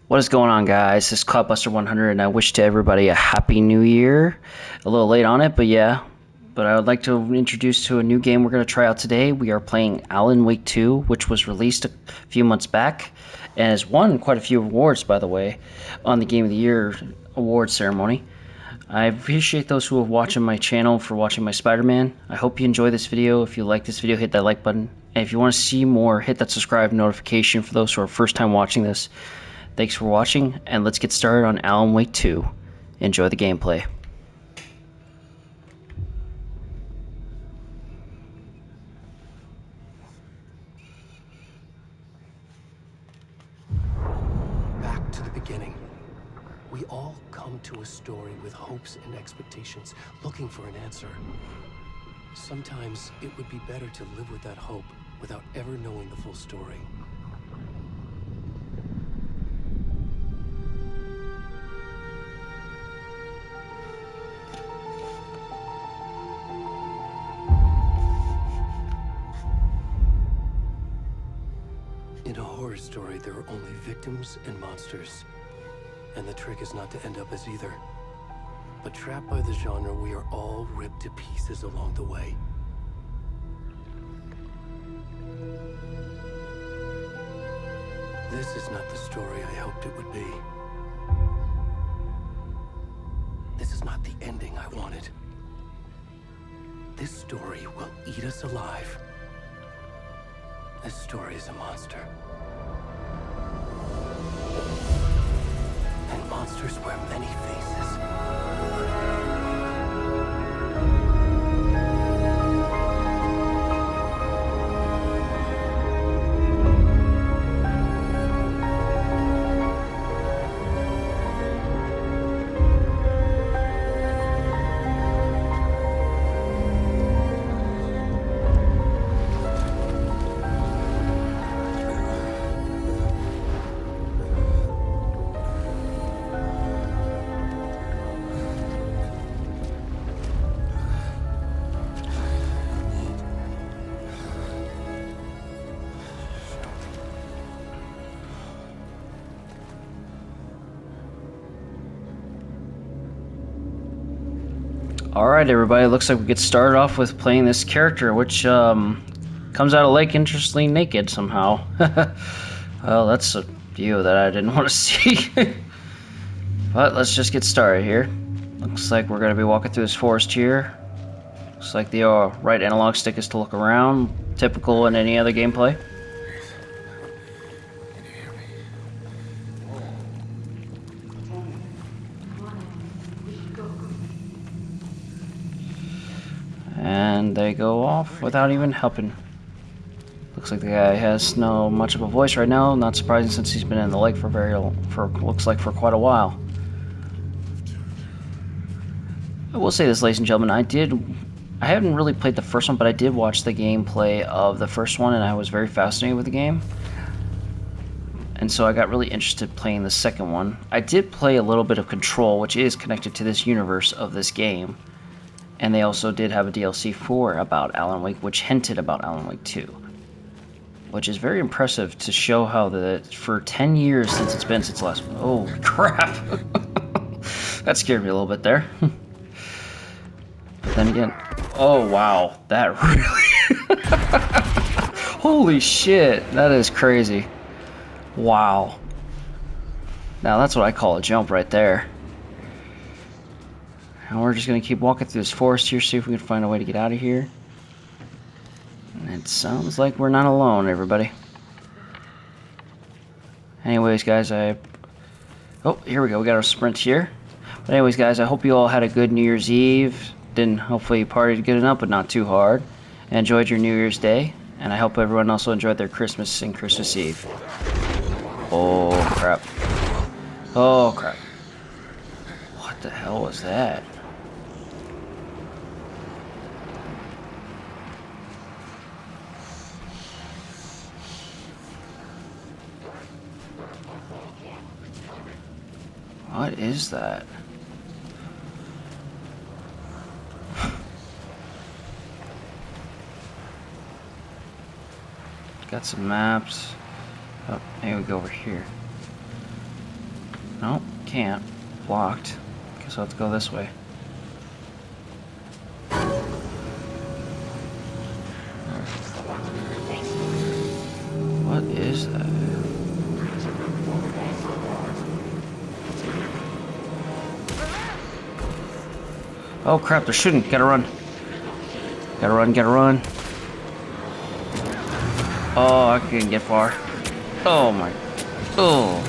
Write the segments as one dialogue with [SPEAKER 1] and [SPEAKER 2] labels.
[SPEAKER 1] What is going on, guys? This is Cloudbuster 100, and I wish to everybody a happy new year. A little late on it, but yeah. But I would like to introduce to a new game we're going to try out today. We are playing Alan Wake 2, which was released a few months back, and has won quite a few awards, by the way, on the Game of the Year award ceremony. I appreciate those who are watching my channel for watching my Spider-Man. I hope you enjoy this video. If you like this video, hit that like button. And if you want to see more, hit that subscribe notification for those who are first time watching this. Thanks for watching, and let's get started on Alan Wake 2. Enjoy the gameplay.
[SPEAKER 2] Back to the beginning. We all come to a story with hopes and expectations, looking for an answer. Sometimes it would be better to live with that hope without ever knowing the full story. In a horror story, there are only victims and monsters. And the trick is not to end up as either. But trapped by the genre, we are all ripped to pieces along the way. This is not the story I hoped it would be. This is not the ending I wanted. This story will eat us alive. This story is a monster. And monsters wear many faces.
[SPEAKER 1] Alright, everybody, looks like we get started off with playing this character, which comes out of Lake interestingly naked somehow. Well, that's a view that I didn't want to see. But let's just get started here. Looks like we're going to be walking through this forest here. Looks like the right analog stick is to look around, typical in any other gameplay. And they go off without even helping. Looks like the guy has no much of a voice right now. Not surprising since he's been in the lake for looks like for quite a while. I will say this, ladies and gentlemen, I haven't really played the first one, but I did watch the gameplay of the first one, and I was very fascinated with the game. And so I got really interested playing the second one. I did play a little bit of Control, which is connected to this universe of this game. And they also did have a DLC for about Alan Wake, which hinted about Alan Wake 2. Which is very impressive to show how for 10 years since it's been since last... Oh, crap! That scared me a little bit there. But then again... Oh, wow. That really... Holy shit! That is crazy. Wow. Now that's what I call a jump right there. And we're just going to keep walking through this forest here, see if we can find a way to get out of here. And it sounds like we're not alone, everybody. Anyways, guys, Oh, here we go. We got our sprint here. But anyways, guys, I hope you all had a good New Year's Eve. Hopefully you partied good enough, but not too hard. And enjoyed your New Year's Day. And I hope everyone also enjoyed their Christmas and Christmas Eve. Oh, crap. Oh, crap. What the hell was that? What is that? Got some maps. Oh, maybe we go over here. No, can't. Blocked. Guess I'll have to go this way. What is that? Oh crap, they're shooting. Gotta run. Gotta run, gotta run. Oh, I can't get far. Oh my. Oh.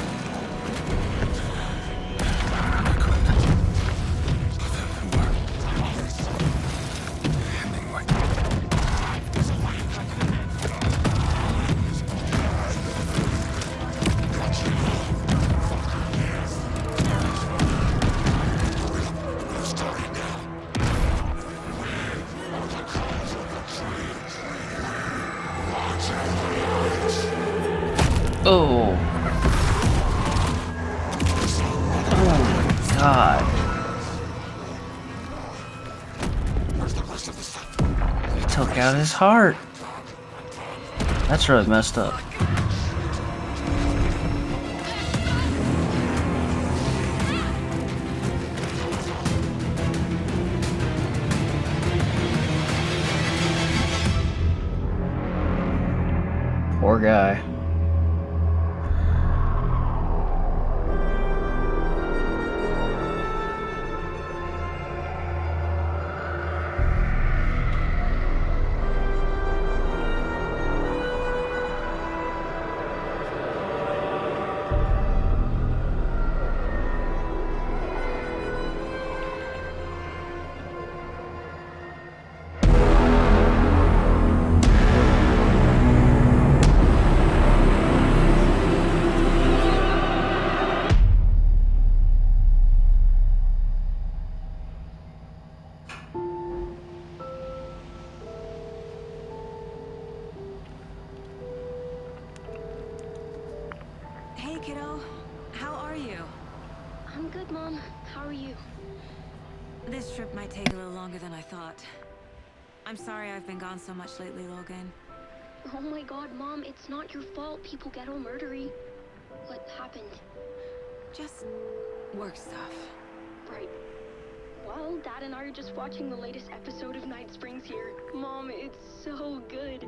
[SPEAKER 1] Oh. Oh my god. He took out his heart. That's really messed up. Poor guy.
[SPEAKER 3] Hey, kiddo. How are you?
[SPEAKER 4] I'm good, Mom. How are you?
[SPEAKER 3] This trip might take a little longer than I thought. I'm sorry I've been gone so much lately, Logan.
[SPEAKER 4] Oh my god, Mom, it's not your fault people get all murdery. What happened?
[SPEAKER 3] Just work stuff.
[SPEAKER 4] Right. Well, Dad and I are just watching the latest episode of Night Springs here. Mom, it's so good.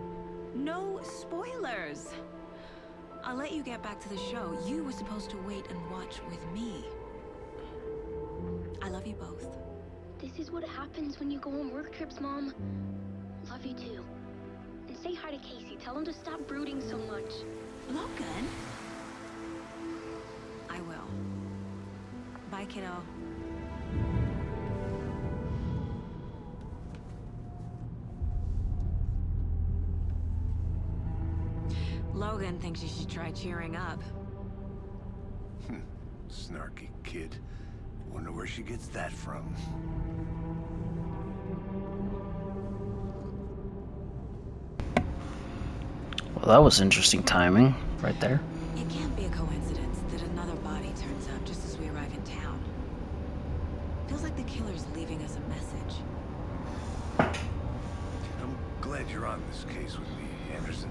[SPEAKER 3] No spoilers! I'll let you get back to the show. You were supposed to wait and watch with me. I love you both.
[SPEAKER 4] This is what happens when you go on work trips, Mom. Love you too. And say hi to Casey. Tell him to stop brooding so much.
[SPEAKER 3] Logan? I will. Bye, kiddo. Logan thinks you should try cheering up.
[SPEAKER 5] Snarky kid. Wonder where she gets that from.
[SPEAKER 1] Well, that was interesting timing right there.
[SPEAKER 3] It can't be a coincidence that another body turns up just as we arrive in town. Feels like the killer's leaving us a message.
[SPEAKER 5] I'm glad you're on this case with me, Anderson.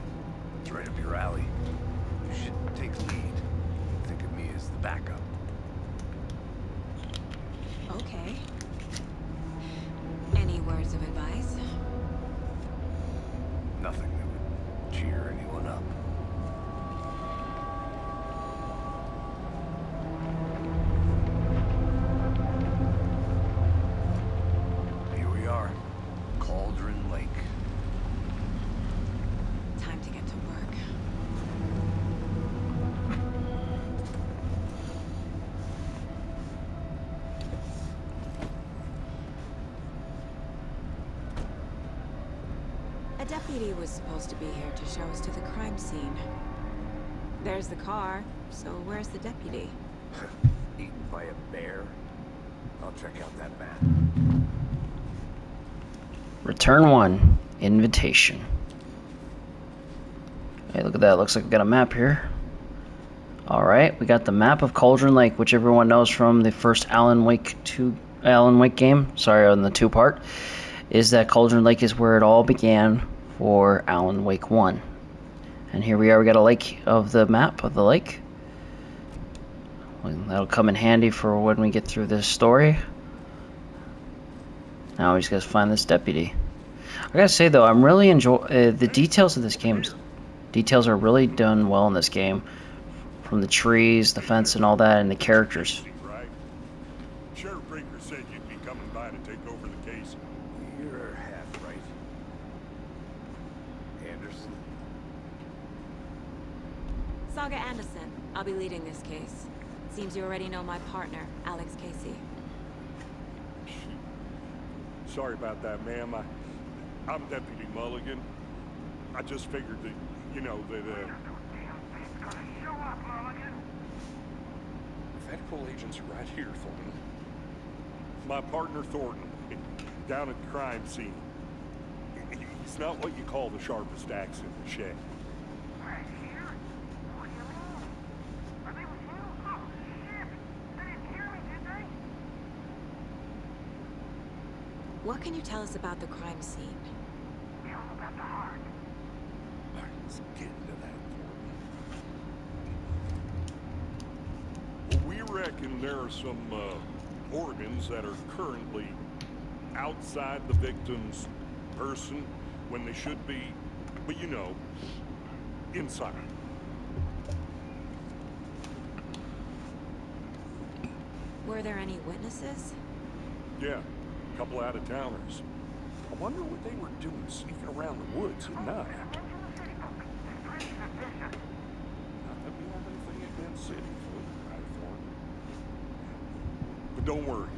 [SPEAKER 5] It's right up your alley. You should take the lead. Think of me as the backup.
[SPEAKER 3] Okay. Any words of advice?
[SPEAKER 5] Nothing that would cheer anyone up. Here we are. Cauldron Lake.
[SPEAKER 3] Time to get to work. A deputy was supposed to be here to show us to the crime scene. There's the car, so where's the deputy?
[SPEAKER 5] Eaten by a bear? I'll check out that map.
[SPEAKER 1] Return 1. Invitation. Hey, look at that. Looks like we got a map here. Alright, we got the map of Cauldron Lake, which everyone knows from the first Alan Wake game. Sorry, on the 2-part. Is that Cauldron Lake is where it all began for Alan Wake 1. And here we are, we got a lake of the map of the lake. That'll come in handy for when we get through this story. Now we just gotta find this deputy. I gotta say though, I'm really enjoy the details of this game. Details are really done well in this game, from the trees, the fence, and all that, and the characters.
[SPEAKER 6] Right? Sheriff Breaker said you'd be coming by to take over the case.
[SPEAKER 5] You're half right. Anderson?
[SPEAKER 3] Saga Anderson. I'll be leading this case. Seems you already know my partner, Alex Casey.
[SPEAKER 6] Sorry about that, ma'am. I'm Deputy Mulligan. I just figured that, you know, that,
[SPEAKER 7] Federal agents are right here, Thornton.
[SPEAKER 6] my partner Thornton, down at the crime scene. He's not what you call the sharpest axe in the shed.
[SPEAKER 3] What can you tell us about the crime scene?
[SPEAKER 6] Let's get into that, Thornton. Well, we reckon there are some organs that are currently outside the victim's person when they should be, but you know, inside.
[SPEAKER 3] Were there any witnesses?
[SPEAKER 6] Yeah, a couple out-of-towners. I wonder what they were doing sneaking around the woods at night. Not that we have anything against city folk, right, Thornton? But don't worry.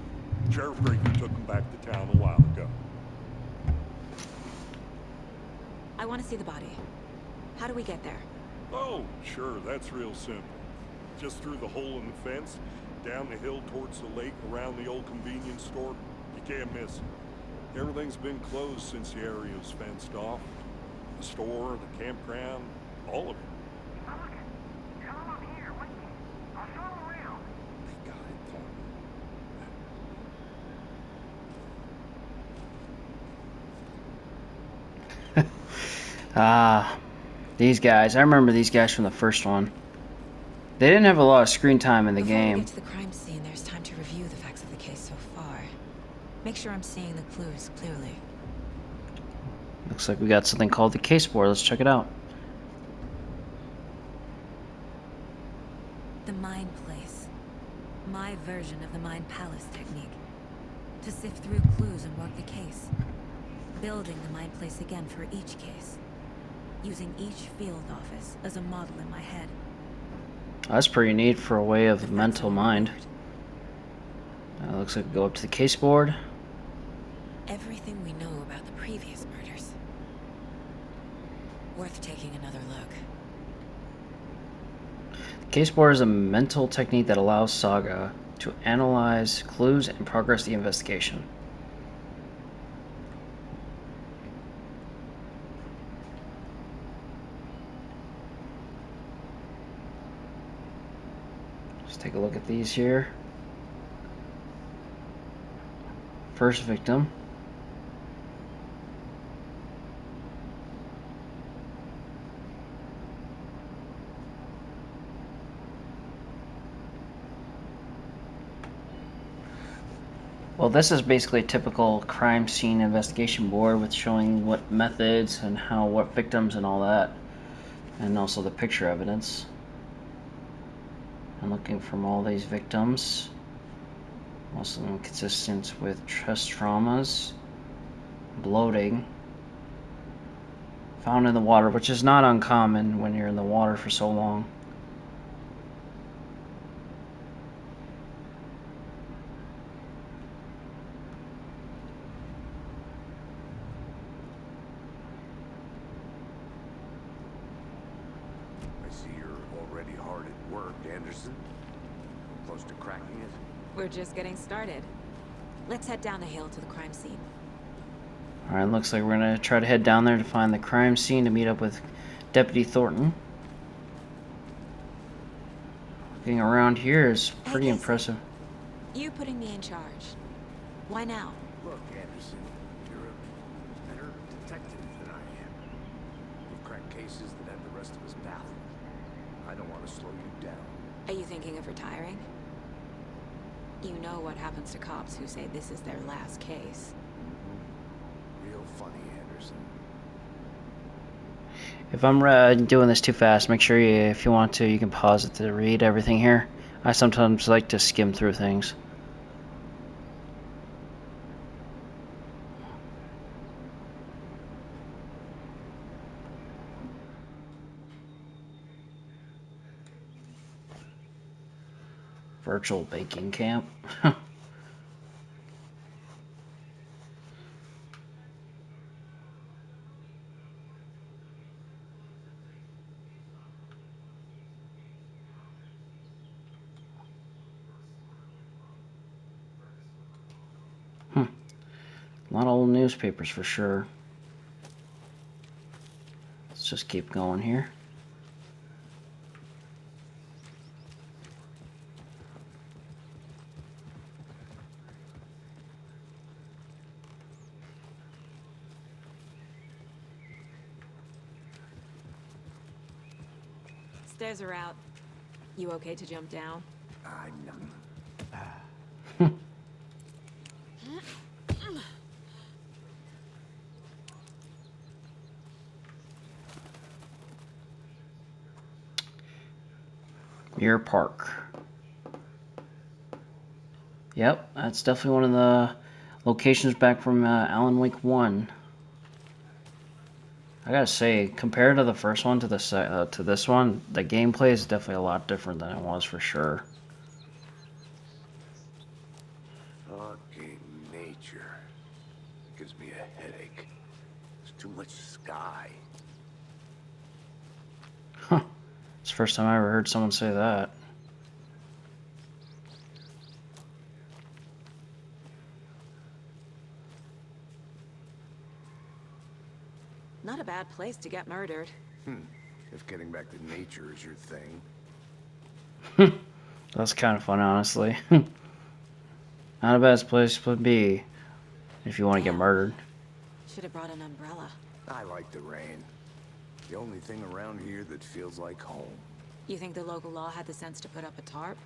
[SPEAKER 6] Sheriff Breaker took them back to town a while ago.
[SPEAKER 3] I want to see the body. How do we get there?
[SPEAKER 6] Oh, sure, that's real simple. Just through the hole in the fence, down the hill towards the lake, around the old convenience store. You can't miss it. Everything's been closed since the area was fenced off. The store, the campground, all of it.
[SPEAKER 7] They got it, Thornton.
[SPEAKER 1] These guys. I remember these guys from the first one. They didn't have a lot of screen time in the
[SPEAKER 3] Before we
[SPEAKER 1] game.
[SPEAKER 3] get to the crime scene, there's time to review the facts of the case so far. Make sure I'm seeing the clues clearly.
[SPEAKER 1] Looks like we got something called the case board. Let's check it out.
[SPEAKER 3] The Mind Place. My version of the Mind Palace technique. To sift through clues and work the case. Building the Mind Place again for each case. Using each field office as a model in my head.
[SPEAKER 1] That's pretty neat for a way of
[SPEAKER 3] The
[SPEAKER 1] mental
[SPEAKER 3] facts are
[SPEAKER 1] mind.
[SPEAKER 3] remembered.
[SPEAKER 1] Looks like we go up to the case board.
[SPEAKER 3] Everything we know about the previous murders. Worth taking another look.
[SPEAKER 1] The case board is a mental technique that allows Saga to analyze clues and progress the investigation. Let's take a look at these here. First victim. Well, this is basically a typical crime scene investigation board with showing what methods and what victims and all that. And also the picture evidence. I'm looking from all these victims. Most of them consistent with chest traumas, bloating, found in the water, which is not uncommon when you're in the water for so long.
[SPEAKER 5] I see you're already hard at work, Anderson. Close to cracking it?
[SPEAKER 3] We're just getting started. Let's head down the hill to the crime scene.
[SPEAKER 1] Alright, looks like we're gonna try to head down there to find the crime scene to meet up with Deputy Thornton. Looking around here is pretty
[SPEAKER 3] Casey.
[SPEAKER 1] impressive.
[SPEAKER 3] You putting me in charge. Why now?
[SPEAKER 5] Look, Anderson, you're a better detective than I am. You've cracked cases that have the rest of us baffled. I don't want to slow you down.
[SPEAKER 3] Are you thinking of retiring? You know what happens to cops who say this is their last case.
[SPEAKER 5] Real funny, Anderson.
[SPEAKER 1] If I'm doing this too fast, make sure if you want to, you can pause it to read everything here. I sometimes like to skim through things. Virtual baking camp. A lot of old newspapers for sure. Let's just keep going here.
[SPEAKER 3] Stairs are out. You okay to jump down?
[SPEAKER 5] No.
[SPEAKER 1] Muir Park. Yep, that's definitely one of the locations back from Alan Wake 1. I gotta say, compared to the first one to this one, the gameplay is definitely a lot different than it was for sure.
[SPEAKER 5] Fucking nature. Gives me a headache. There's too much sky.
[SPEAKER 1] Huh. It's the first time I ever heard someone say that.
[SPEAKER 3] Not a bad place to get murdered.
[SPEAKER 5] If getting back to nature is your thing.
[SPEAKER 1] That's kind of fun, honestly. Not a bad place to be if you want to get murdered.
[SPEAKER 3] Should have brought an umbrella.
[SPEAKER 5] I like the rain. The only thing around here that feels like home.
[SPEAKER 3] You think the local law had the sense to put up a tarp?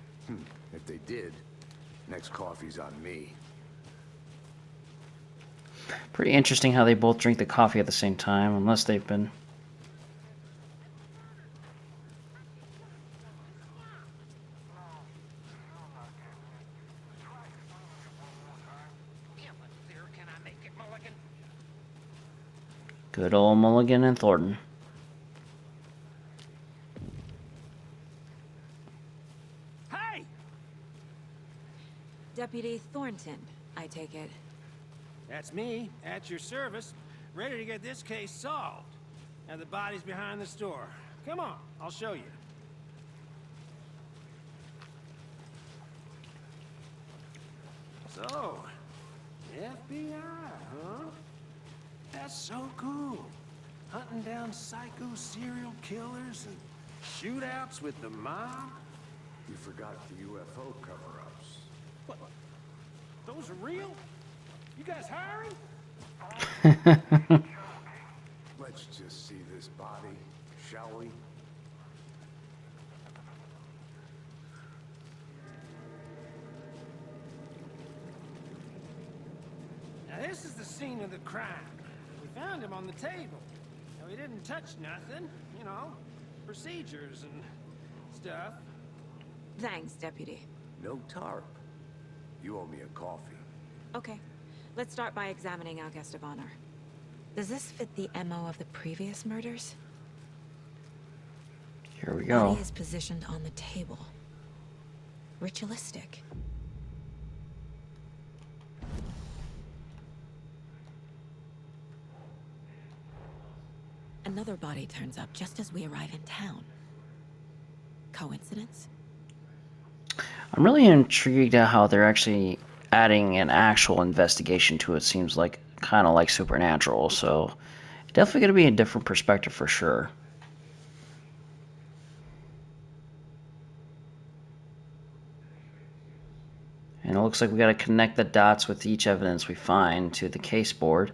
[SPEAKER 5] If they did, next coffee's on me.
[SPEAKER 1] Pretty interesting how they both drink the coffee at the same time, unless they've been...
[SPEAKER 7] Can I make it, Mulligan?
[SPEAKER 1] Good old Mulligan and Thornton.
[SPEAKER 7] Hey!
[SPEAKER 3] Deputy Thornton, I take it.
[SPEAKER 8] That's me, at your service, ready to get this case solved. And the body's behind the store. Come on, I'll show you. So, FBI, huh? That's so cool. Hunting down psycho serial killers and shootouts with the mob.
[SPEAKER 5] You forgot the UFO cover-ups.
[SPEAKER 8] What? Those are real? You guys hiring?
[SPEAKER 5] Let's just see this body, shall we?
[SPEAKER 8] Now this is the scene of the crime. We found him on the table. Now he didn't touch nothing, you know, procedures and stuff.
[SPEAKER 3] Thanks, Deputy.
[SPEAKER 5] No tarp. You owe me a coffee.
[SPEAKER 3] Okay, let's start by examining our guest of honor. Does this fit the MO of the previous murders?
[SPEAKER 1] Here we go.
[SPEAKER 3] Body is positioned on the table. Ritualistic. Another body turns up just as we arrive in town. Coincidence?
[SPEAKER 1] I'm really intrigued at how they're actually adding an actual investigation to it. Seems like kind of like Supernatural, so definitely going to be a different perspective for sure. And it looks like we got to connect the dots with each evidence we find to the case board,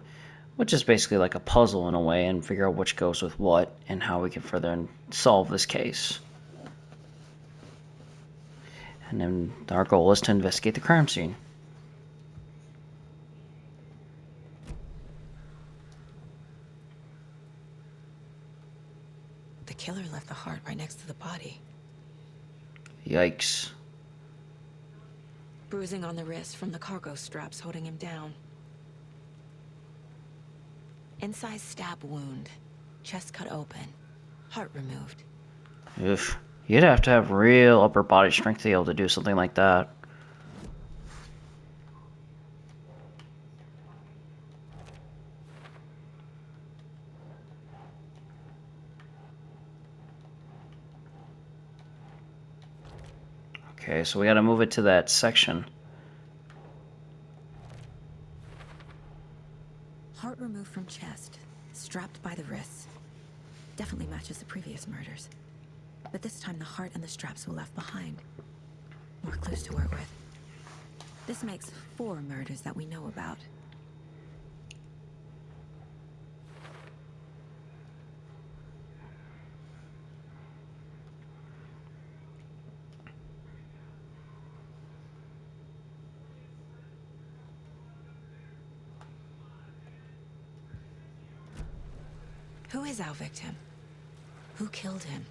[SPEAKER 1] which is basically like a puzzle in a way, and figure out which goes with what and how we can further solve this case. And then our goal is to investigate the crime scene.
[SPEAKER 3] The killer left the heart right next to the body.
[SPEAKER 1] Yikes.
[SPEAKER 3] Bruising on the wrist from the cargo straps holding him down. Incised stab wound. Chest cut open. Heart removed.
[SPEAKER 1] Oof. You'd have to have real upper body strength to be able to do something like that. Okay, so we gotta move it to that section.
[SPEAKER 3] Heart removed from chest. Strapped by the wrists. Definitely matches the previous murders. But this time the heart and the straps were left behind. More clues to work with. This makes 4 murders that we know about. Who is our victim? Who killed him?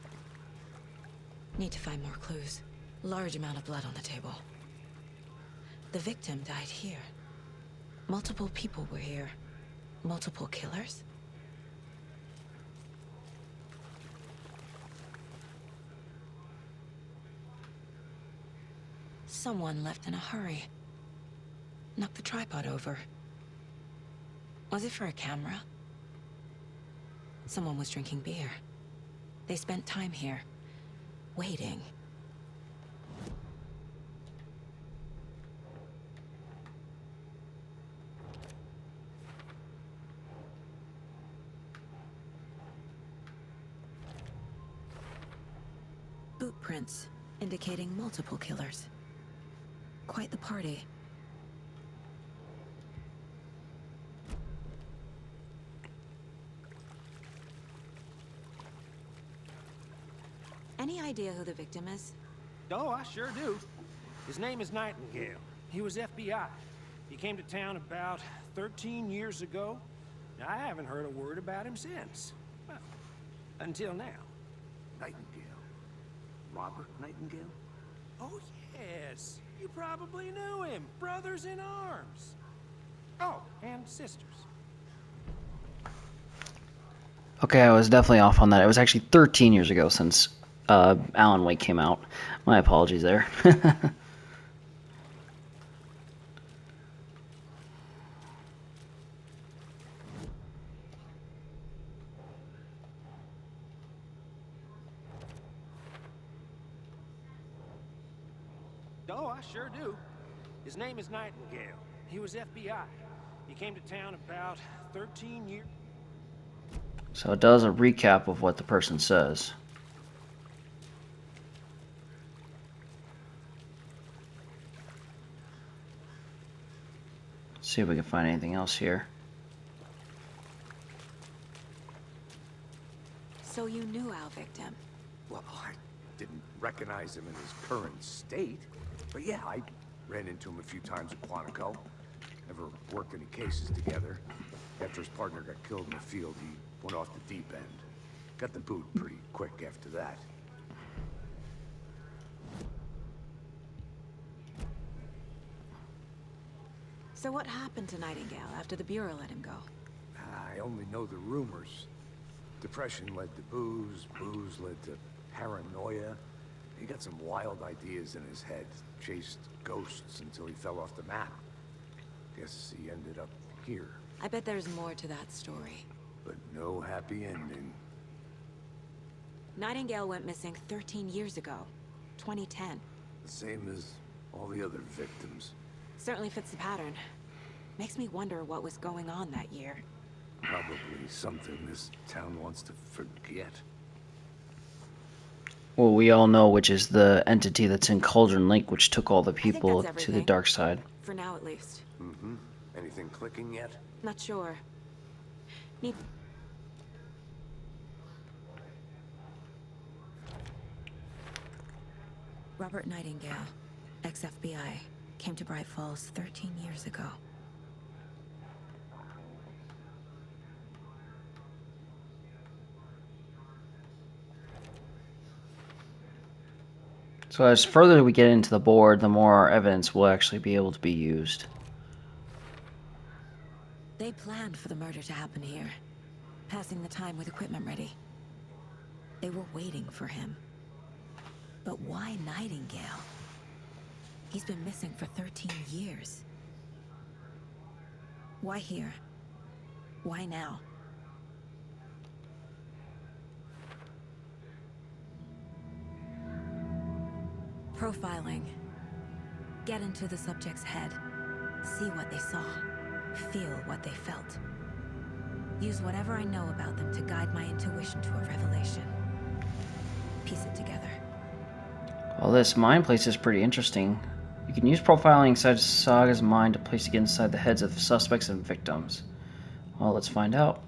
[SPEAKER 3] Need to find more clues. Large amount of blood on the table. The victim died here. Multiple people were here. Multiple killers? Someone left in a hurry. Knocked the tripod over. Was it for a camera? Someone was drinking beer. They spent time here, waiting. Boot prints, indicating multiple killers. Quite the party. Any idea who the victim is?
[SPEAKER 8] Oh, I sure do. His name is Nightingale. He was FBI. He came to town about 13 years ago. I haven't heard a word about him since. Well, until now.
[SPEAKER 5] Nightingale. Robert Nightingale?
[SPEAKER 8] Oh, yes. You probably knew him. Brothers in arms. Oh, and sisters.
[SPEAKER 1] Okay, I was definitely off on that. It was actually 13 years ago since Alan Wake came out. My apologies there.
[SPEAKER 8] Oh, I sure do. His name is Nightingale. He was FBI. He came to town about 13 years...
[SPEAKER 1] So it does a recap of what the person says. Let's see if we can find anything else here.
[SPEAKER 3] So you knew our victim?
[SPEAKER 5] Well, I didn't recognize him in his current state. But yeah, I ran into him a few times at Quantico. Never worked any cases together. After his partner got killed in the field, he went off the deep end. Got the boot pretty quick after that.
[SPEAKER 3] So what happened to Nightingale after the Bureau let him go?
[SPEAKER 5] I only know the rumors. Depression led to booze, booze led to paranoia. He got some wild ideas in his head, chased ghosts until he fell off the map. Guess he ended up here.
[SPEAKER 3] I bet there's more to that story.
[SPEAKER 5] But no happy ending.
[SPEAKER 3] Nightingale went missing 13 years ago, 2010.
[SPEAKER 5] The same as all the other victims.
[SPEAKER 3] Certainly fits the pattern. Makes me wonder what was going on that year.
[SPEAKER 5] Probably something this town wants to forget.
[SPEAKER 1] Well, we all know which is the entity that's in Cauldron Lake, which took all the
[SPEAKER 3] I think
[SPEAKER 1] people
[SPEAKER 3] that's
[SPEAKER 1] to the
[SPEAKER 3] everything.
[SPEAKER 1] dark side.
[SPEAKER 3] For now, at least.
[SPEAKER 5] Mm-hmm. Anything clicking yet?
[SPEAKER 3] Not sure. Need... Robert Nightingale. Ex-FBI, came to Bright Falls 13 years ago.
[SPEAKER 1] So as further we get into the board, the more evidence will actually be able to be used.
[SPEAKER 3] They planned for the murder to happen here, passing the time with equipment ready. They were waiting for him. But why Nightingale? He's been missing for 13 years. Why here? Why now? Profiling. Get into the subject's head. See what they saw. Feel what they felt. Use whatever I know about them to guide my intuition to a revelation. Piece it together.
[SPEAKER 1] Well, this mind place is pretty interesting. You can use profiling inside Saga's mind to place it inside the heads of suspects and victims. Well, let's find out.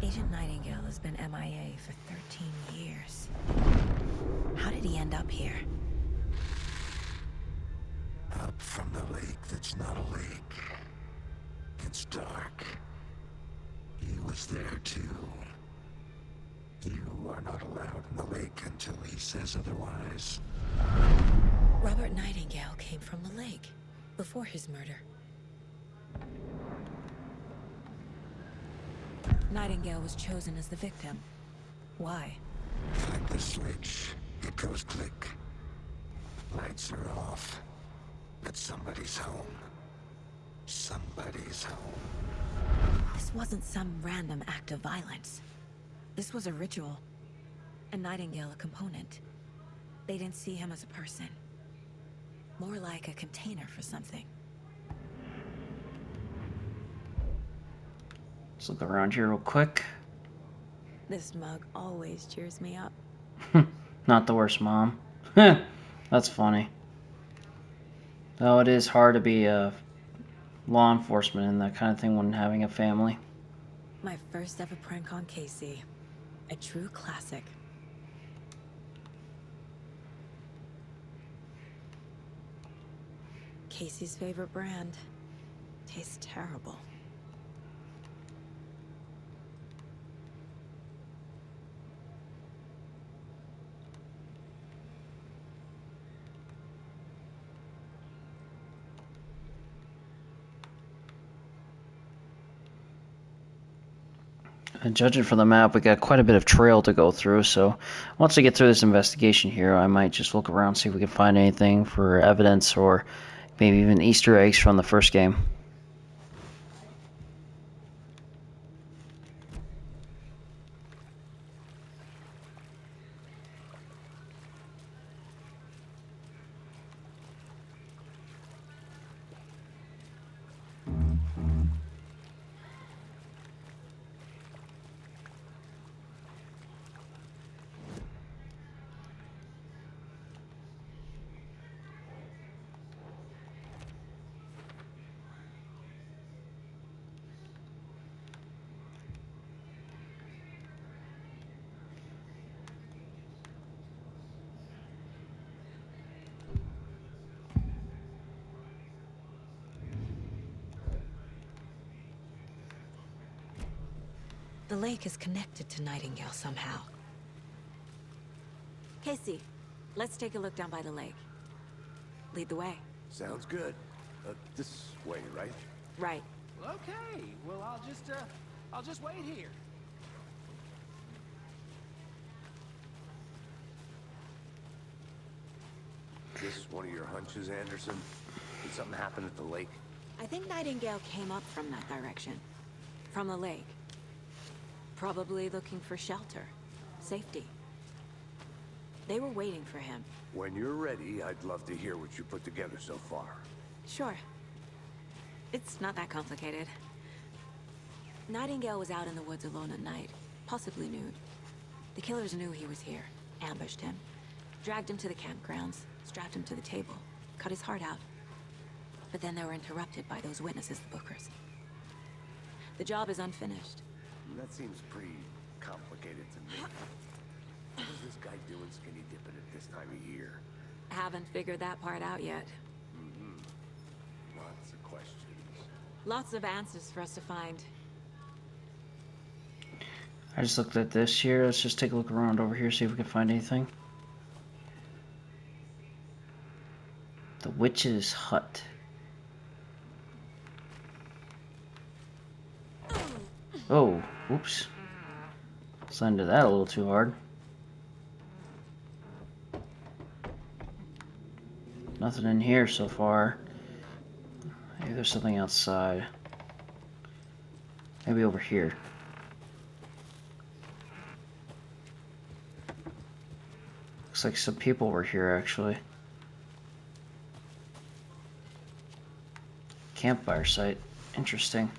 [SPEAKER 3] Agent Nightingale has been MIA for 13 years. How did he end up here?
[SPEAKER 9] Up from the lake that's not a lake. It's dark. He was there too. You are not allowed in the lake until he says otherwise.
[SPEAKER 3] Robert Nightingale came from the lake before his murder. Nightingale was chosen as the victim. Why?
[SPEAKER 9] Flip the switch. It goes click. Lights are off. But somebody's home. Somebody's home.
[SPEAKER 3] This wasn't some random act of violence. This was a ritual. And Nightingale a component. They didn't see him as a person. More like a container for something.
[SPEAKER 1] Let's look around here real quick.
[SPEAKER 3] This mug always cheers me up.
[SPEAKER 1] Not the worst, Mom. That's funny. Though it is hard to be a law enforcement and that kind of thing when having a family.
[SPEAKER 3] My first ever prank on Casey. A true classic. Casey's favorite brand. Tastes terrible.
[SPEAKER 1] And judging from the map, we got quite a bit of trail to go through, so once we get through this investigation here, I might just look around, see if we can find anything for evidence or maybe even Easter eggs from the first game.
[SPEAKER 3] The lake is connected to Nightingale somehow. Casey, let's take a look down by the lake. Lead the way.
[SPEAKER 5] Sounds good. This way, right?
[SPEAKER 3] Right.
[SPEAKER 8] Okay, well, I'll just wait here.
[SPEAKER 5] Is this one of your hunches, Anderson? Did something happen at the lake?
[SPEAKER 3] I think Nightingale came up from that direction. From the lake. Probably looking for shelter. Safety. They were waiting for him.
[SPEAKER 5] When you're ready, I'd love to hear what you put together so far.
[SPEAKER 3] Sure. It's not that complicated. Nightingale was out in the woods alone at night, possibly nude. The killers knew he was here, ambushed him, dragged him to the campgrounds, strapped him to the table, cut his heart out. But then they were interrupted by those witnesses, the Bookers. The job is unfinished.
[SPEAKER 5] That seems pretty complicated to me. What does this doing skinny dipping at this time of year?
[SPEAKER 3] Haven't figured that part out yet.
[SPEAKER 5] Lots of questions.
[SPEAKER 3] Lots of answers for us to find.
[SPEAKER 1] I just looked at this here. Let's just take a look around over here, see if we can find anything. The witch's hut. Oh, oops. Slid into that a little too hard. Nothing in here so far. Maybe there's something outside. Maybe over here. Looks like some people were here actually. Campfire site. Interesting.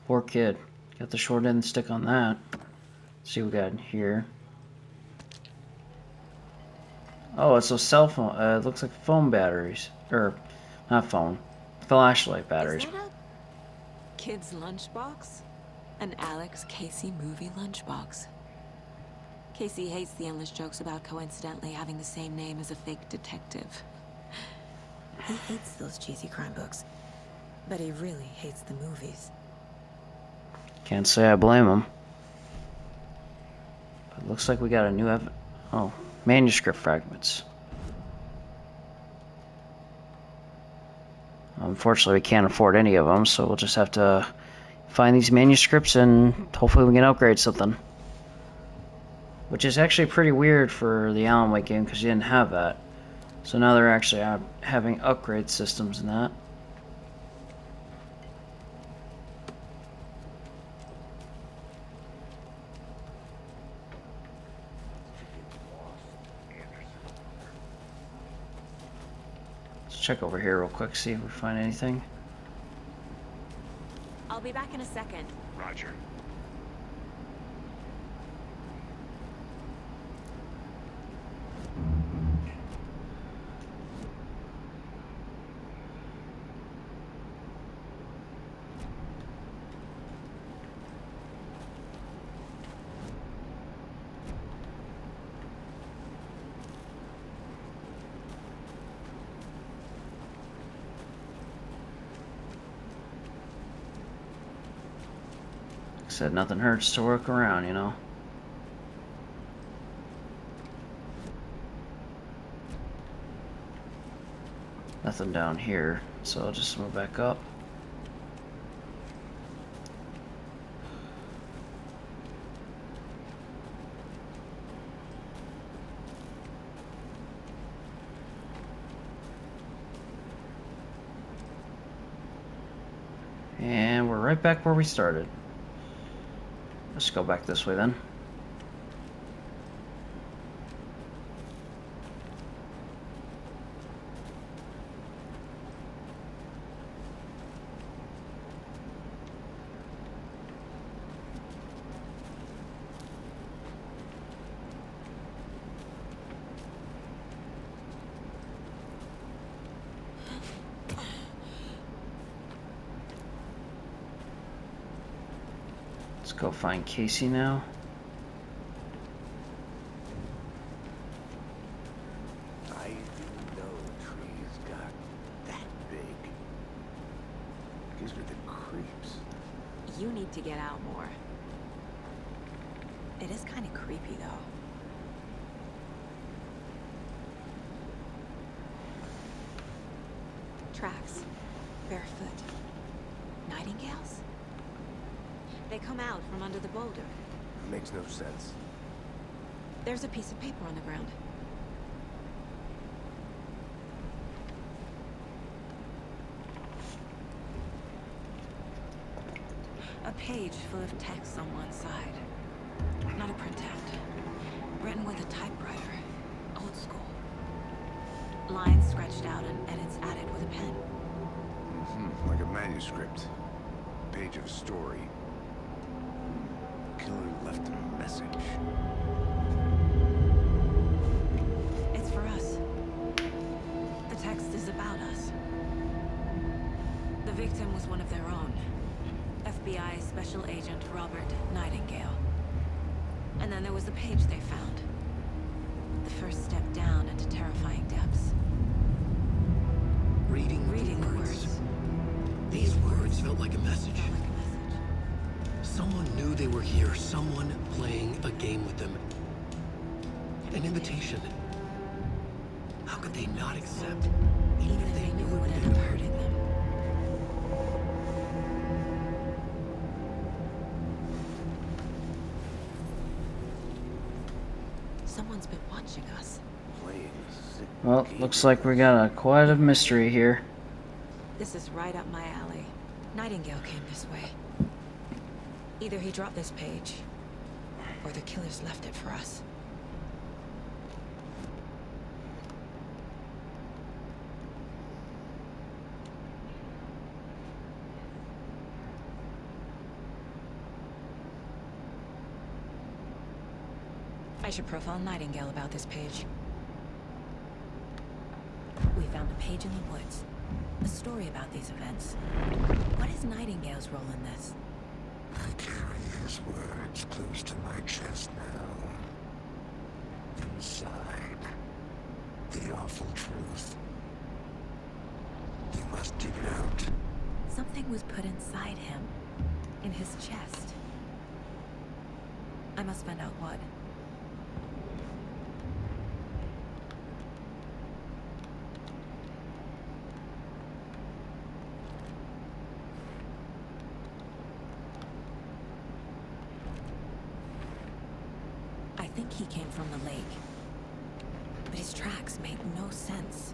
[SPEAKER 1] Poor kid. Got the short end stick on that. Let's see what we got in here. Oh, it's those cell phone. It looks like phone batteries. Or, not phone. Flashlight batteries.
[SPEAKER 3] Is that a kid's lunchbox? An Alex Casey movie lunchbox. Casey hates the endless jokes about coincidentally having the same name as a fake detective. He hates those cheesy crime books. But he really hates the movies.
[SPEAKER 1] Can't say I blame him. But it looks like we got a new manuscript fragments. Unfortunately, we can't afford any of them, so we'll just have to find these manuscripts and hopefully we can upgrade something. Which is actually pretty weird for the Alan Wake game because you didn't have that. So now they're actually having upgrade systems in that. Check over here real quick, see if we find anything.
[SPEAKER 3] I'll be back in a second.
[SPEAKER 6] Roger.
[SPEAKER 1] Said nothing hurts to work around, you know. Nothing down here, so I'll just move back up. And we're right back where we started. Let's go back this way then. Let's go find Casey now.
[SPEAKER 5] I didn't know trees got that big. Gives me the creeps.
[SPEAKER 3] You need to get out more. It is kind of creepy, though. Tracks. Barefoot. Nightingales? They come out from under the boulder.
[SPEAKER 5] Makes no sense.
[SPEAKER 3] There's a piece of paper on the ground. A page full of text on one side. Not a printout. Written with a typewriter. Old school. Lines scratched out and edits added
[SPEAKER 5] Manuscript. Page of a story. Killer left a message.
[SPEAKER 3] It's for us. The text is about us. The victim was one of their own. FBI Special Agent Robert Nightingale. And then there was the page they found. The first step down into terrifying depths.
[SPEAKER 2] Reading the words. These words felt like a message. Someone knew they were here, someone playing a game with them. An invitation. How could they not accept?
[SPEAKER 3] Even if they knew it would end up hurting them. Someone's been watching us.
[SPEAKER 5] Playing a sick
[SPEAKER 1] Well,
[SPEAKER 5] game.
[SPEAKER 1] looks like we got quite a mystery here.
[SPEAKER 3] This is right up my alley. Nightingale came this way. Either he dropped this page, or the killers left it for us. I should profile Nightingale about this page. We found a page in the woods. A story about these events. What is Nightingale's role in this?
[SPEAKER 9] I carry his words close to my chest now. Inside, the awful truth. You must dig it out.
[SPEAKER 3] Something was put inside him. In his chest. I must find out what. I think he came from the lake. But his tracks make no sense.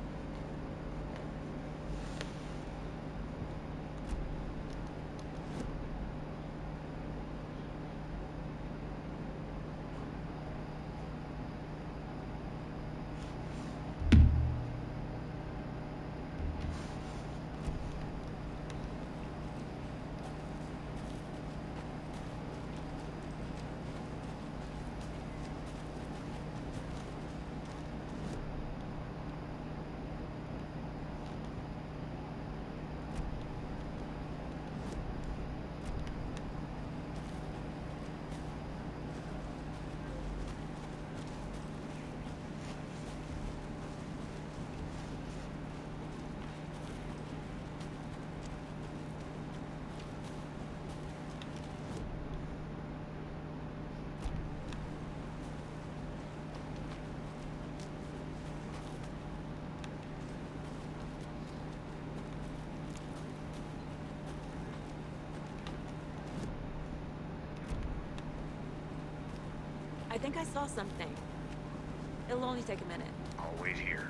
[SPEAKER 3] I think I saw something. It'll only take a minute.
[SPEAKER 5] I'll wait here.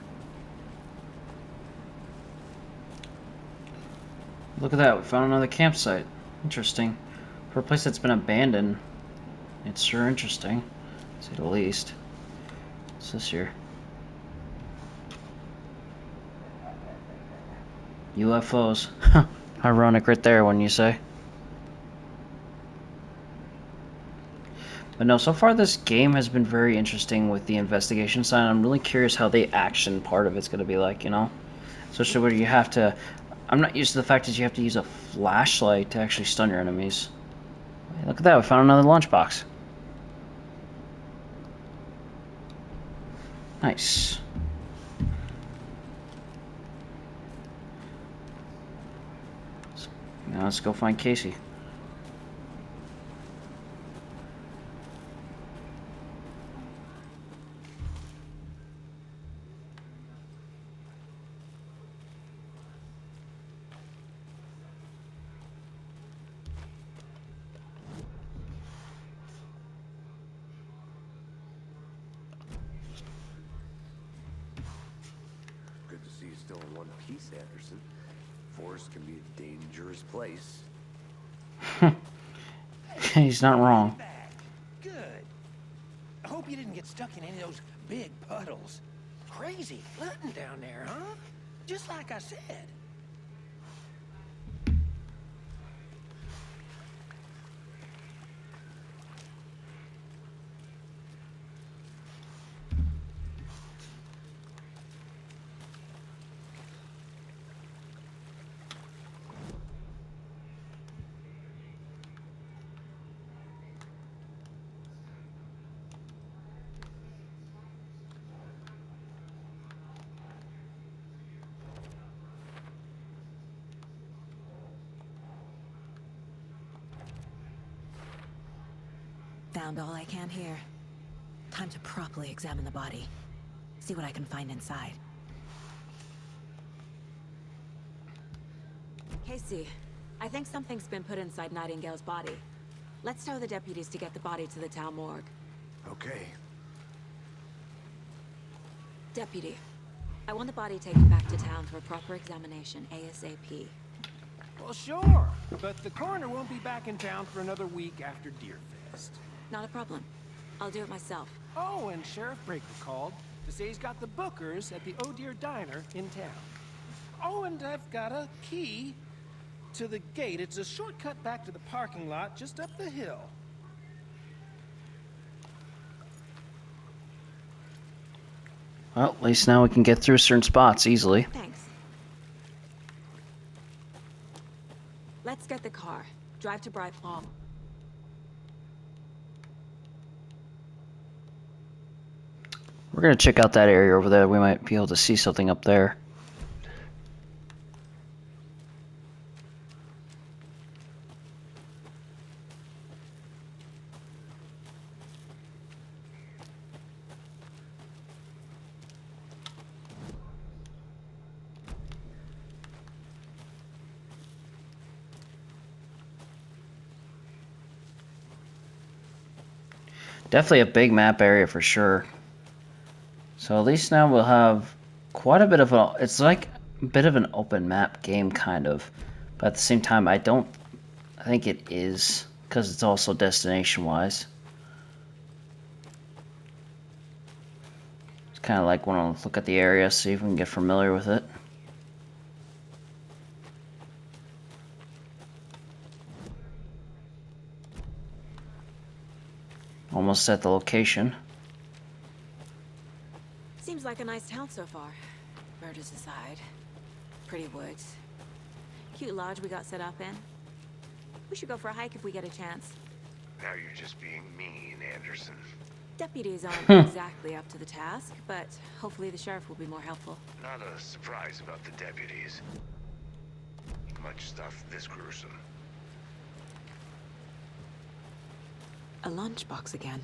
[SPEAKER 1] Look at that, we found another campsite. Interesting. For a place that's been abandoned, it's sure interesting, to say the least. What's this here? UFOs. Ironic right there, wouldn't you say? But no, so far this game has been very interesting with the investigation side. I'm really curious how the action part of it's going to be like, you know? Especially where you have to... I'm not used to the fact that you have to use a flashlight to actually stun your enemies. Hey, look at that, we found another lunchbox. Nice. Now let's go find Casey.
[SPEAKER 5] Good to see you still in one piece, Anderson. Forest can be a dangerous place.
[SPEAKER 1] He's not wrong.
[SPEAKER 8] Back. Good. I hope you didn't get stuck in any of those big puddles. Crazy flooding down there, huh? Just like I said.
[SPEAKER 3] Found all I can here. Time to properly examine the body. See what I can find inside. Casey, I think something's been put inside Nightingale's body. Let's tell the deputies to get the body to the town morgue.
[SPEAKER 5] Okay.
[SPEAKER 3] Deputy, I want the body taken back to town for a proper examination ASAP.
[SPEAKER 8] Well, sure, but the coroner won't be back in town for another week after Deerfest.
[SPEAKER 3] Not a problem. I'll do it myself.
[SPEAKER 8] Oh, and Sheriff Breaker called to say he's got the bookers at the Oh Dear Diner in town. Oh, and I've got a key to the gate. It's a shortcut back to the parking lot just up the hill.
[SPEAKER 1] Well, at least now we can get through certain spots easily.
[SPEAKER 3] Thanks. Let's get the car. Drive to Bright Falls.
[SPEAKER 1] We're gonna check out that area over there. We might be able to see something up there. Definitely a big map area for sure. So at least now we'll have quite a bit of a, it's like a bit of an open map game kind of. But at the same time, I think it is, because it's also destination wise. It's kind of like want to look at the area, see if we can get familiar with it. Almost at the location.
[SPEAKER 3] Seems like a nice town so far. Murders aside. Pretty woods. Cute lodge we got set up in. We should go for a hike if we get a chance.
[SPEAKER 9] Now you're just being mean, Anderson.
[SPEAKER 3] Deputies aren't exactly up to the task, but hopefully the sheriff will be more helpful.
[SPEAKER 9] Not a surprise about the deputies. Much stuff this gruesome.
[SPEAKER 3] A lunchbox again.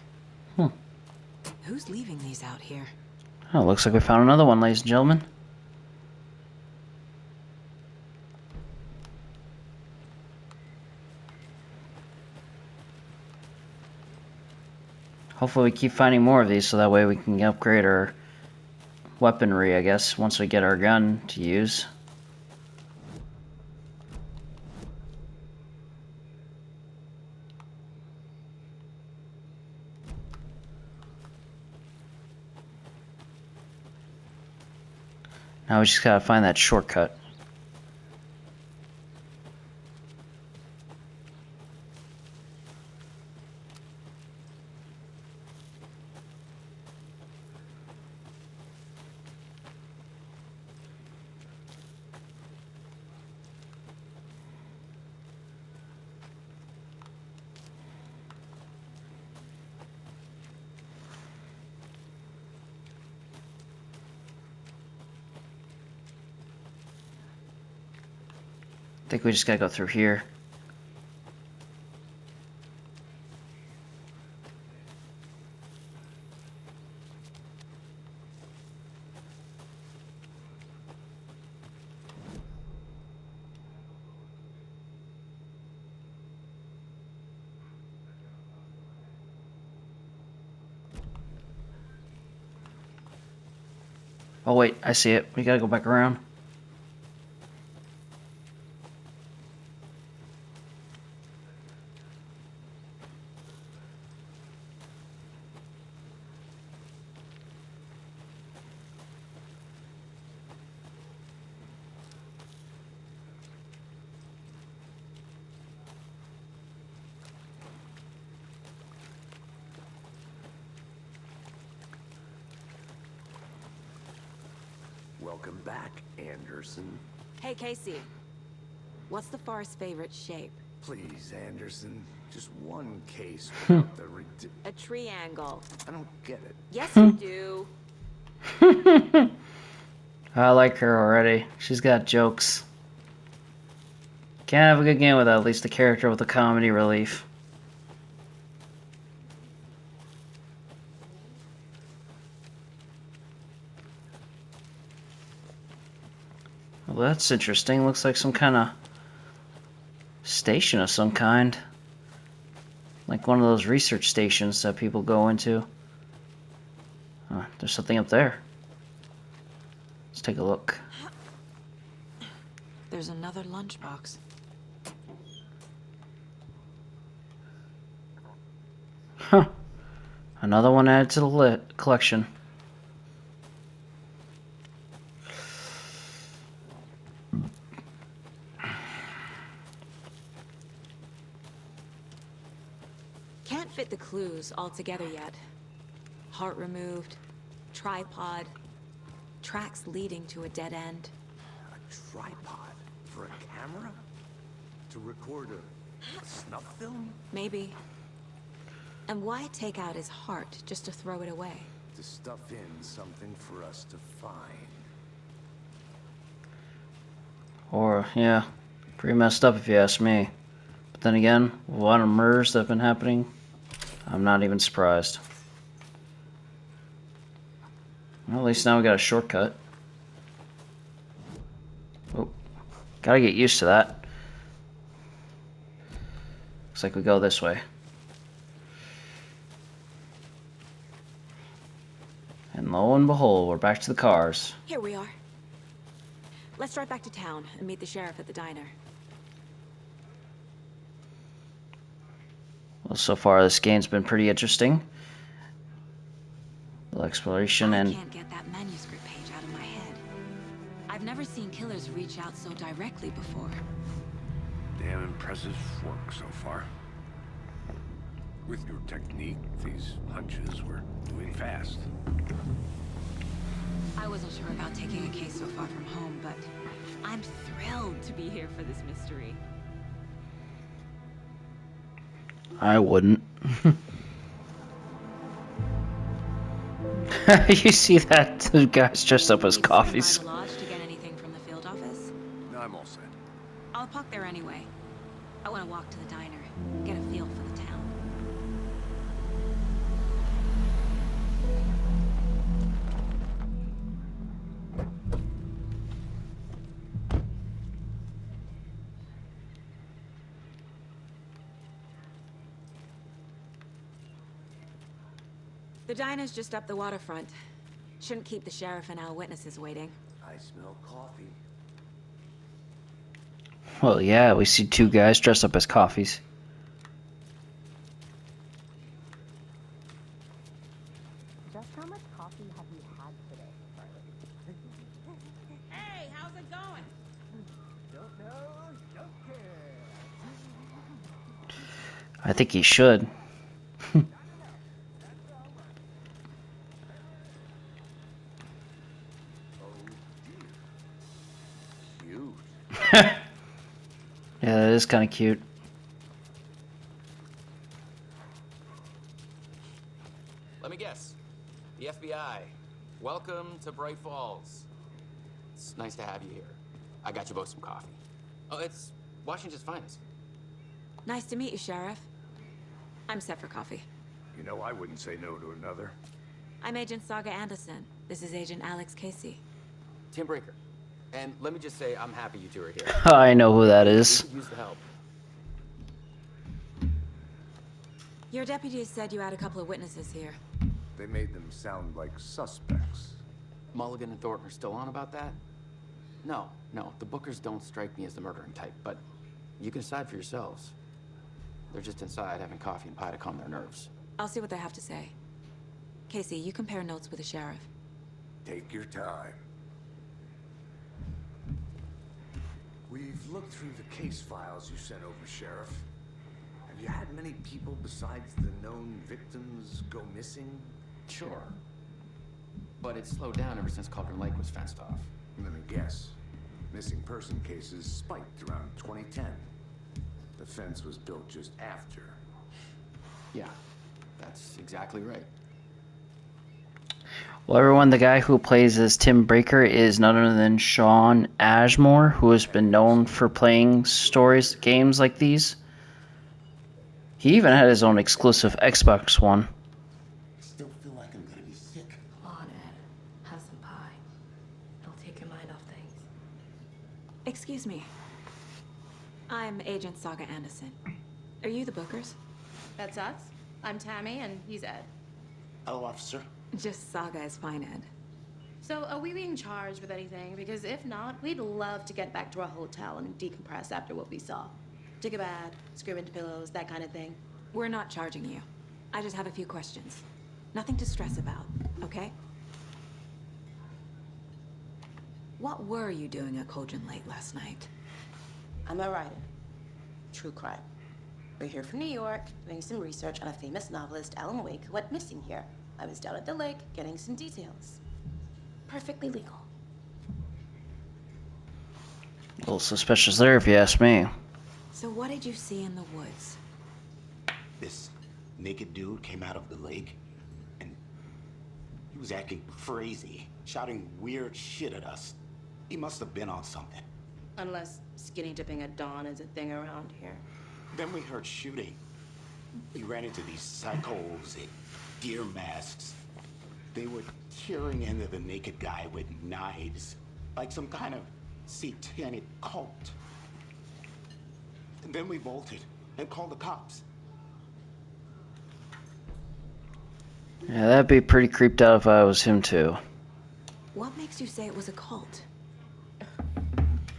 [SPEAKER 3] Who's leaving these out here?
[SPEAKER 1] Oh, looks like we found another one, ladies and gentlemen. Hopefully we keep finding more of these so that way we can upgrade our weaponry, I guess, once we get our gun to use. Now we just gotta find that shortcut. I think we just gotta go through here. Oh wait, I see it. We gotta go back around.
[SPEAKER 5] Welcome back, Anderson.
[SPEAKER 3] Hey, Casey. What's the far's favorite shape?
[SPEAKER 5] Please, Anderson. Just one case without the
[SPEAKER 3] A triangle.
[SPEAKER 5] I don't get it.
[SPEAKER 3] Yes, you do.
[SPEAKER 1] I like her already. She's got jokes. Can't have a good game without at least a character with a comedy relief. Well, that's interesting. Looks like some kind of station of some kind. Like one of those research stations that people go into. There's something up there. Let's take a look.
[SPEAKER 3] There's another lunchbox.
[SPEAKER 1] Huh. Another one added to the collection.
[SPEAKER 3] Can't fit the clues all together yet. Heart removed, tripod, tracks leading to a dead end.
[SPEAKER 5] A tripod for a camera? To record a snuff film?
[SPEAKER 3] Maybe. And why take out his heart just to throw it away?
[SPEAKER 5] To stuff in something for us to find.
[SPEAKER 1] Or, yeah, pretty messed up if you ask me. But then again, a lot of murders that have been happening, I'm not even surprised. Well, at least now we got a shortcut. Oh, gotta get used to that. Looks like we go this way. And lo and behold, we're back to the cars.
[SPEAKER 3] Here we are. Let's drive back to town and meet the sheriff at the diner.
[SPEAKER 1] Well, so far this game's been pretty interesting. The exploration and...
[SPEAKER 3] I can't get that manuscript page out of my head. I've never seen killers reach out so directly before.
[SPEAKER 5] Damn impressive work so far. With your technique, these hunches were moving fast.
[SPEAKER 3] I wasn't sure about taking a case so far from home, but I'm thrilled to be here for this mystery.
[SPEAKER 1] I wouldn't. You see that? The guy's dressed up as coffees.
[SPEAKER 3] By the lodge to get anything from the field office?
[SPEAKER 5] No, I'm all set.
[SPEAKER 3] I'll park there anyway. I want to walk to the diner, get a feel for the town. The diner's just up the waterfront. Shouldn't keep the sheriff and our witnesses waiting.
[SPEAKER 5] I smell coffee.
[SPEAKER 1] Well, yeah, we see two guys dressed up as coffees.
[SPEAKER 10] Just how much coffee have you had today, Charlie?
[SPEAKER 3] Hey, how's it going?
[SPEAKER 10] Don't know, don't care.
[SPEAKER 1] I think he should. Yeah, that is kind of cute.
[SPEAKER 11] Let me guess. The FBI. Welcome to Bright Falls. It's nice to have you here. I got you both some coffee. Oh, it's Washington's finest.
[SPEAKER 3] Nice to meet you, Sheriff. I'm set for coffee.
[SPEAKER 5] You know, I wouldn't say no to another.
[SPEAKER 3] I'm Agent Saga Anderson. This is Agent Alex Casey.
[SPEAKER 11] Tim Breaker. And let me just say, I'm happy you two are here.
[SPEAKER 1] I know who that
[SPEAKER 11] We
[SPEAKER 1] is.
[SPEAKER 11] could use the help.
[SPEAKER 3] Your deputies said you had a couple of witnesses here.
[SPEAKER 5] They made them sound like suspects.
[SPEAKER 11] Mulligan and Thornton are still on about that? No, the Bookers don't strike me as the murdering type, but you can decide for yourselves. They're just inside having coffee and pie to calm their nerves.
[SPEAKER 3] I'll see what they have to say. Casey, you compare notes with the sheriff.
[SPEAKER 5] Take your time. We've looked through the case files you sent over, Sheriff. Have you had many people besides the known victims go missing?
[SPEAKER 11] Sure. But it's slowed down ever since Cauldron Lake was fenced off.
[SPEAKER 5] Let me guess. Missing person cases spiked around 2010. The fence was built just after.
[SPEAKER 11] Yeah, that's exactly right.
[SPEAKER 1] Well, everyone, the guy who plays as Tim Breaker is none other than Sean Ashmore, who has been known for playing games like these. He even had his own exclusive Xbox One.
[SPEAKER 9] Still feel like I'm gonna be sick.
[SPEAKER 10] Come on, Ed. Have some pie. It'll take your mind off things.
[SPEAKER 3] Excuse me. I'm Agent Saga Anderson. Are you the Bookers?
[SPEAKER 12] That's us. I'm Tammy, and he's Ed.
[SPEAKER 9] Hello, officer.
[SPEAKER 3] Just Saga is fine, Ed.
[SPEAKER 12] So, are we being charged with anything? Because if not, we'd love to get back to our hotel and decompress after what we saw. Take a bath, scream into pillows, that kind of thing.
[SPEAKER 3] We're not charging you. I just have a few questions. Nothing to stress about, okay? What were you doing at Cauldron Lake last night?
[SPEAKER 12] I'm a writer. True crime. We're here from New York, doing some research on a famous novelist, Alan Wake, who went missing here. I was down at the lake, getting some details. Perfectly legal.
[SPEAKER 1] A little suspicious there, if you ask me.
[SPEAKER 3] So what did you see in the woods?
[SPEAKER 9] This naked dude came out of the lake, and he was acting crazy, shouting weird shit at us. He must have been on something.
[SPEAKER 12] Unless skinny dipping at dawn is a thing around here.
[SPEAKER 9] Then we heard shooting. We ran into these psychos in deer masks. They were tearing into the naked guy with knives, like some kind of satanic cult. And then we bolted and called the cops.
[SPEAKER 1] Yeah, that'd be pretty creeped out if I was him too.
[SPEAKER 3] What makes you say it was a cult?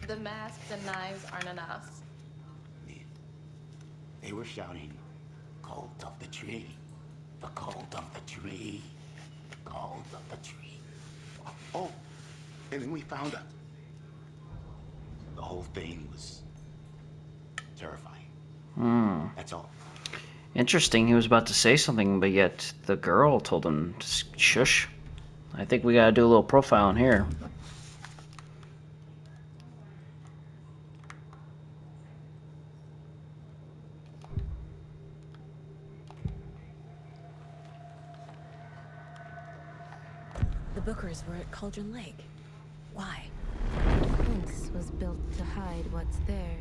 [SPEAKER 12] The masks and knives aren't enough.
[SPEAKER 9] They were shouting, "Cult of the tree, the cult of the tree, cult of the tree." Oh, and then we found her. The whole thing was terrifying. That's all.
[SPEAKER 1] Interesting, he was about to say something, but yet the girl told him to shush. I think we gotta do a little profiling here.
[SPEAKER 3] The Bookers were at Cauldron Lake. Why?
[SPEAKER 13] Fence was built to hide what's there.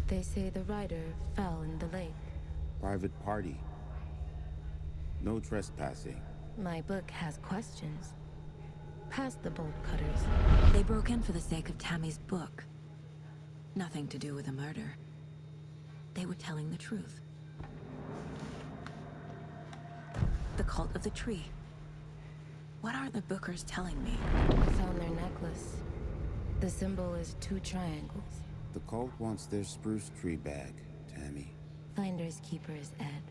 [SPEAKER 13] They say the rider fell in the lake.
[SPEAKER 14] Private party. No trespassing.
[SPEAKER 13] My book has questions. Past the bolt cutters.
[SPEAKER 3] They broke in for the sake of Tammy's book. Nothing to do with a murder. They were telling the truth. The cult of the tree. What are the Bookers telling me?
[SPEAKER 13] I found their necklace. The symbol is 2 triangles.
[SPEAKER 14] The cult wants their spruce tree bag, Tammy.
[SPEAKER 13] Finders keepers, Ed.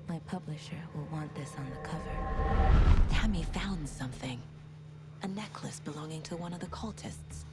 [SPEAKER 13] My publisher will want this on the cover.
[SPEAKER 3] Tammy found something. A necklace belonging to one of the cultists.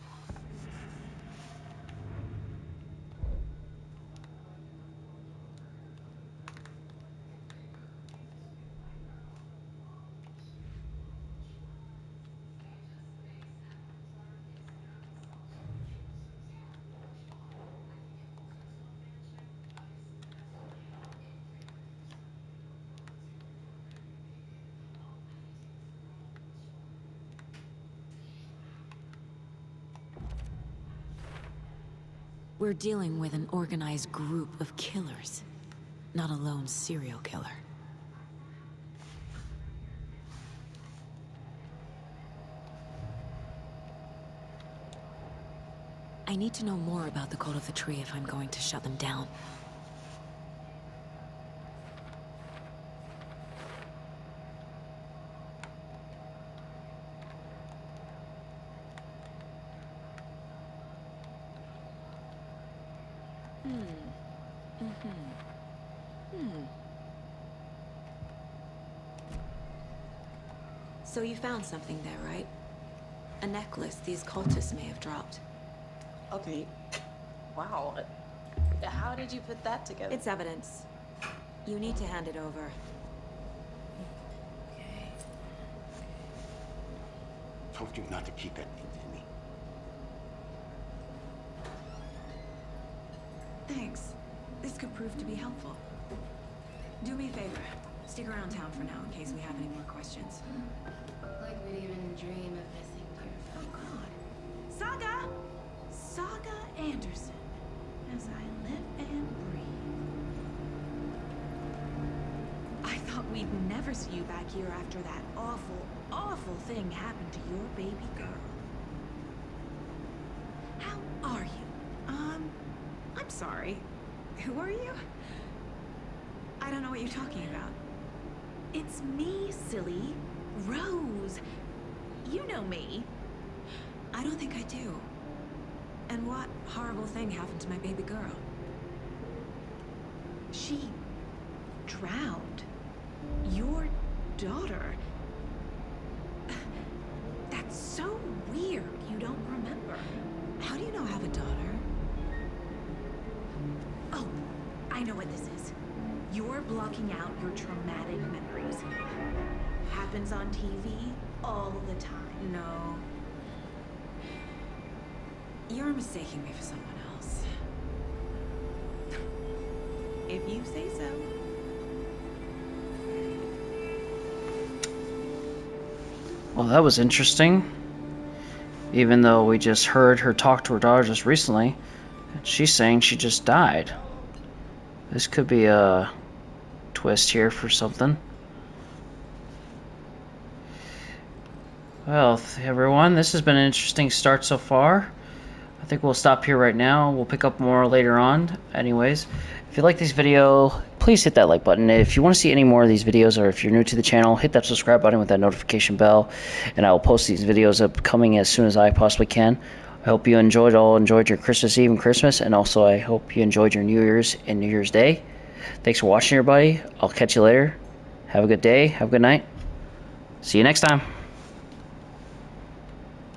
[SPEAKER 3] We're dealing with an organized group of killers, not a lone serial killer. I need to know more about the Cult of the Tree if I'm going to shut them down. So you found something there, right? A necklace these cultists may have dropped.
[SPEAKER 12] Okay. Wow. How did you put that together?
[SPEAKER 3] It's evidence. You need to hand it over.
[SPEAKER 9] Told you not to keep that thing to me.
[SPEAKER 3] Thanks. This could prove to be helpful. Do me a favor. Stick around town for now in case we have any more questions.
[SPEAKER 13] Like we'd even dream of missing dear.
[SPEAKER 3] Oh, God.
[SPEAKER 12] Saga! Saga Anderson. As I live and breathe. I thought we'd never see you back here after that awful, awful thing happened to your baby girl.
[SPEAKER 15] Sorry. Who are you? I don't know what you're talking about.
[SPEAKER 16] It's me, silly. Rose. You know me.
[SPEAKER 15] I don't think I do. And what horrible thing happened to my baby girl?
[SPEAKER 16] She drowned. Your daughter. That's so weird. You don't remember.
[SPEAKER 15] How do you know I have a daughter?
[SPEAKER 16] Oh, I know what this is. You're blocking out your traumatic memories. Happens on TV all the time.
[SPEAKER 15] No. You're mistaking me for someone else.
[SPEAKER 16] If you say so.
[SPEAKER 1] Well, that was interesting. Even though we just heard her talk to her daughter just recently, she's saying she just died. This could be a twist here for something. Well, everyone, this has been an interesting start so far. I think we'll stop here right now. We'll pick up more later on. Anyways, if you like this video, please hit that like button. If you want to see any more of these videos, or if you're new to the channel, hit that subscribe button with that notification bell, and I will post these videos upcoming as soon as I possibly can. I hope you all enjoyed your Christmas Eve and Christmas, and also I hope you enjoyed your New Year's and New Year's Day. Thanks for watching, everybody. I'll catch you later. Have a good day. Have a good night. See you next time.